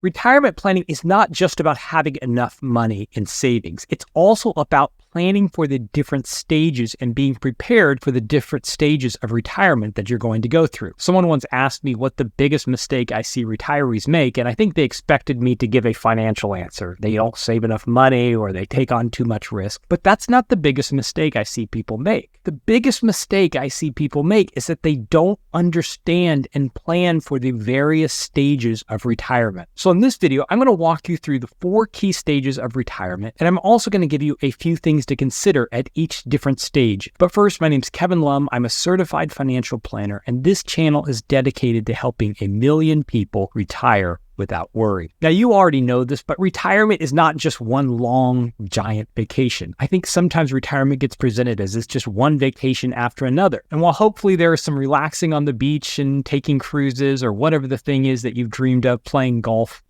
Retirement planning is not just about having enough money in savings. It's also about planning for the different stages and being prepared for the different stages of retirement that you're going to go through. Someone once asked me what the biggest mistake I see retirees make, and I think they expected me to give a financial answer. They don't save enough money or they take on too much risk. But that's not the biggest mistake I see people make. The biggest mistake I see people make is that they don't understand and plan for the various stages of retirement. So in this video, I'm going to walk you through the 4 key stages of retirement, and I'm also going to give you a few things to consider at each different stage. But first, my name's Kevin Lum. I'm a certified financial planner, and this channel is dedicated to helping 1 million people retire without worry. Now, you already know this, but retirement is not just one long, giant vacation. I think sometimes retirement gets presented as it's just one vacation after another. And while hopefully there is some relaxing on the beach and taking cruises or whatever the thing is that you've dreamed of, playing golf,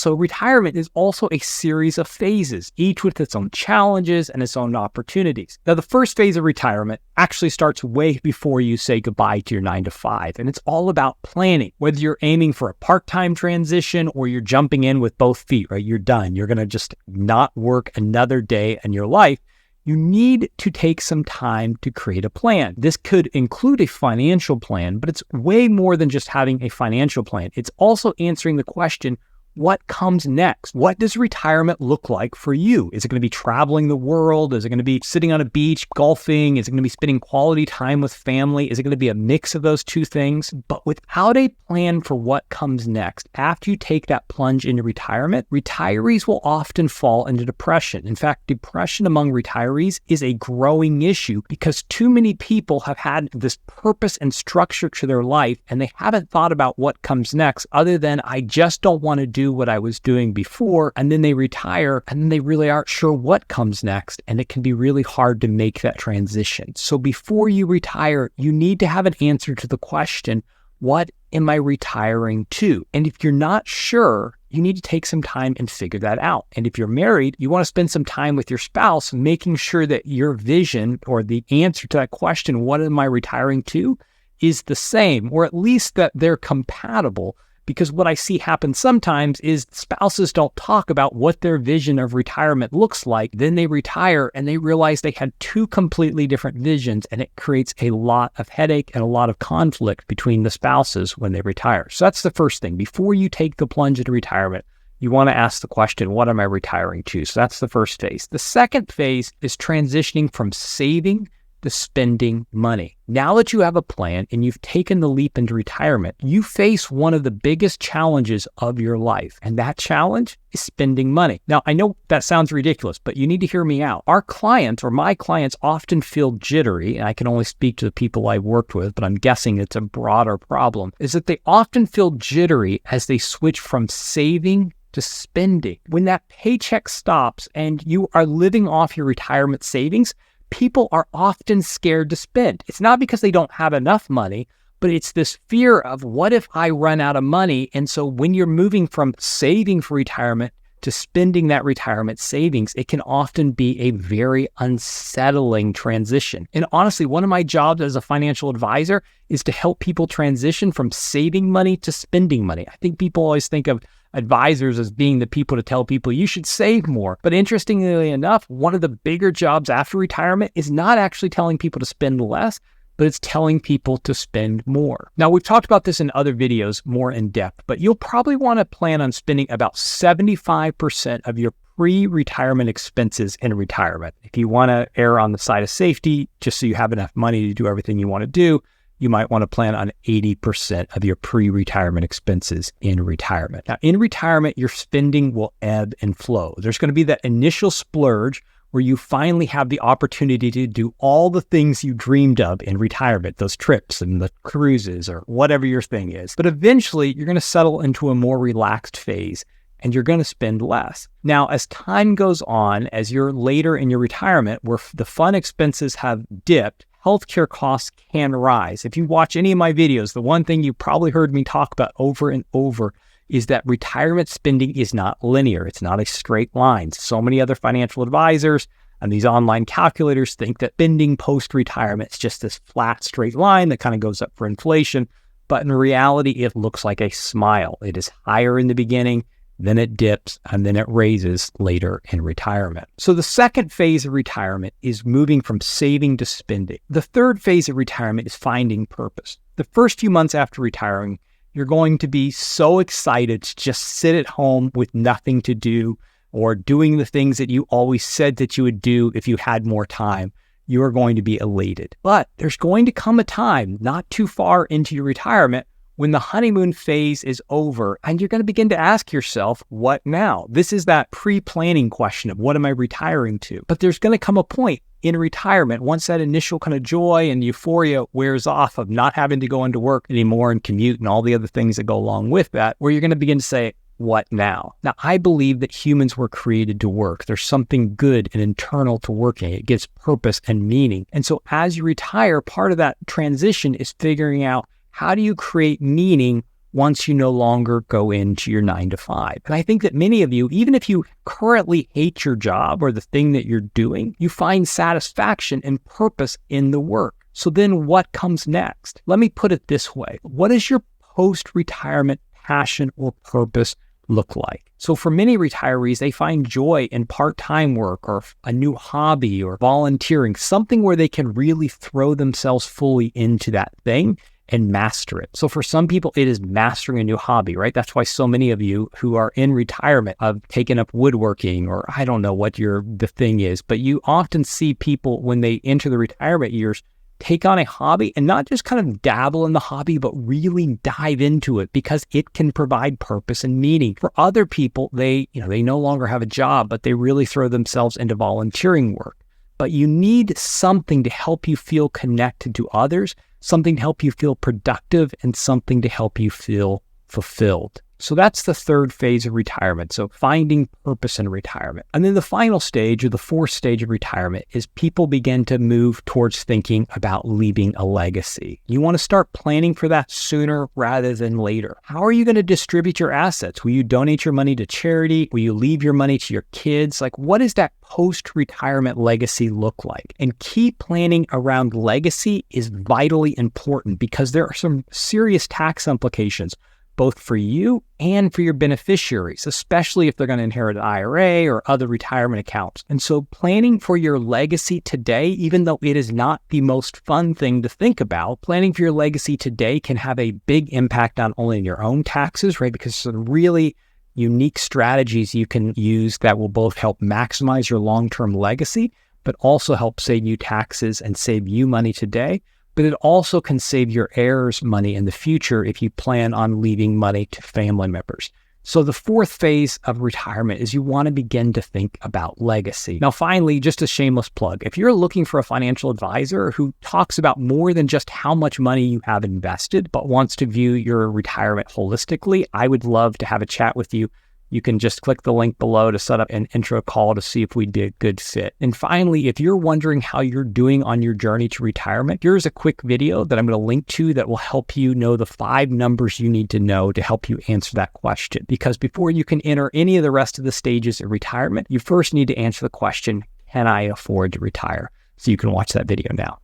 retirement is also a series of phases, each with its own challenges and its own opportunities. Now, the first phase of retirement actually starts way before you say goodbye to your 9-to-5, and it's all about planning. Whether you're aiming for a part-time transition or you're jumping in with both feet, right? You're done. You're going to just not work another day in your life. You need to take some time to create a plan. This could include a financial plan, but it's way more than just having a financial plan. It's also answering the question, what comes next? What does retirement look like for you? Is it going to be traveling the world? Is it going to be sitting on a beach, golfing? Is it going to be spending quality time with family? Is it going to be a mix of those two things? But without a plan for what comes next, after you take that plunge into retirement, retirees will often fall into depression. In fact, depression among retirees is a growing issue because too many people have had this purpose and structure to their life, and they haven't thought about what comes next other than, I just don't want to do what I was doing before, and then they retire and then they really aren't sure what comes next, and it can be really hard to make that transition. So before you retire, you need to have an answer to the question, what am I retiring to? And if you're not sure, you need to take some time and figure that out. And if you're married, you want to spend some time with your spouse, making sure that your vision or the answer to that question, what am I retiring to, is the same, or at least that they're compatible. Because what I see happen sometimes is spouses don't talk about what their vision of retirement looks like. Then they retire and they realize they had 2 completely different visions, and it creates a lot of headache and a lot of conflict between the spouses when they retire. So that's the first thing. Before you take the plunge into retirement, you want to ask the question, what am I retiring to? So that's the first phase. The second phase is transitioning from saving to spending money. Now that you have a plan and you've taken the leap into retirement, you face one of the biggest challenges of your life. And that challenge is spending money. Now, I know that sounds ridiculous, but you need to hear me out. Our clients or my clients often feel jittery, and I can only speak to the people I've worked with, but I'm guessing it's a broader problem, is that they often feel jittery as they switch from saving to spending. When that paycheck stops and you are living off your retirement savings, people are often scared to spend. It's not because they don't have enough money, but it's this fear of what if I run out of money? And so when you're moving from saving for retirement to spending that retirement savings, it can often be a very unsettling transition. And honestly, one of my jobs as a financial advisor is to help people transition from saving money to spending money. I think people always think of advisors as being the people to tell people you should save more. But interestingly enough, one of the bigger jobs after retirement is not actually telling people to spend less, but it's telling people to spend more. Now, we've talked about this in other videos more in depth, but you'll probably want to plan on spending about 75% of your pre-retirement expenses in retirement. If you want to err on the side of safety, just so you have enough money to do everything you want to do, you might want to plan on 80% of your pre-retirement expenses in retirement. Now, in retirement, your spending will ebb and flow. There's going to be that initial splurge where you finally have the opportunity to do all the things you dreamed of in retirement, those trips and the cruises or whatever your thing is. But eventually, you're going to settle into a more relaxed phase and you're going to spend less. Now, as time goes on, as you're later in your retirement, where the fun expenses have dipped, healthcare costs can rise. If you watch any of my videos, the one thing you probably heard me talk about over and over is that retirement spending is not linear. It's not a straight line. So many other financial advisors and these online calculators think that spending post-retirement is just this flat, straight line that kind of goes up for inflation. But in reality, it looks like a smile. It is higher in the beginning then it dips, and then it raises later in retirement. So the second phase of retirement is moving from saving to spending. The third phase of retirement is finding purpose. The first few months after retiring, you're going to be so excited to just sit at home with nothing to do or doing the things that you always said that you would do if you had more time. You are going to be elated. But there's going to come a time not too far into your retirement when the honeymoon phase is over and you're going to begin to ask yourself, what now? This is that pre-planning question of what am I retiring to? But there's going to come a point in retirement, once that initial kind of joy and euphoria wears off of not having to go into work anymore and commute and all the other things that go along with that, where you're going to begin to say, what now? Now, I believe that humans were created to work. There's something good and internal to working. It gives purpose and meaning. And so as you retire, part of that transition is figuring out, how do you create meaning once you no longer go into your 9 to 5? And I think that many of you, even if you currently hate your job or the thing that you're doing, you find satisfaction and purpose in the work. So then what comes next? Let me put it this way. What does your post-retirement passion or purpose look like? So for many retirees, they find joy in part-time work or a new hobby or volunteering, something where they can really throw themselves fully into that thing and master it. So for some people, it is mastering a new hobby, right? That's why so many of you who are in retirement have taken up woodworking, or I don't know what the thing is, but you often see people when they enter the retirement years take on a hobby and not just kind of dabble in the hobby, but really dive into it because it can provide purpose and meaning. For other people, they no longer have a job, but they really throw themselves into volunteering work. But you need something to help you feel connected to others, something to help you feel productive, and something to help you feel fulfilled. So that's the third phase of retirement. So finding purpose in retirement. And then the final stage, or the fourth stage of retirement, is people begin to move towards thinking about leaving a legacy. You want to start planning for that sooner rather than later. How are you going to distribute your assets? Will you donate your money to charity? Will you leave your money to your kids? Like, what does that post-retirement legacy look like? And key planning around legacy is vitally important because there are some serious tax implications both for you and for your beneficiaries, especially if they're going to inherit an IRA or other retirement accounts. And so planning for your legacy today, even though it is not the most fun thing to think about, planning for your legacy today can have a big impact not only on your own taxes, right? Because some really unique strategies you can use that will both help maximize your long-term legacy, but also help save you taxes and save you money today. But it also can save your heirs money in the future if you plan on leaving money to family members. So the fourth phase of retirement is you want to begin to think about legacy. Now, finally, just a shameless plug. If you're looking for a financial advisor who talks about more than just how much money you have invested, but wants to view your retirement holistically, I would love to have a chat with you. You can just click the link below to set up an intro call to see if we'd be a good fit. And finally, if you're wondering how you're doing on your journey to retirement, here's a quick video that I'm going to link to that will help you know the 5 numbers you need to know to help you answer that question. Because before you can enter any of the rest of the stages of retirement, you first need to answer the question, can I afford to retire? So you can watch that video now.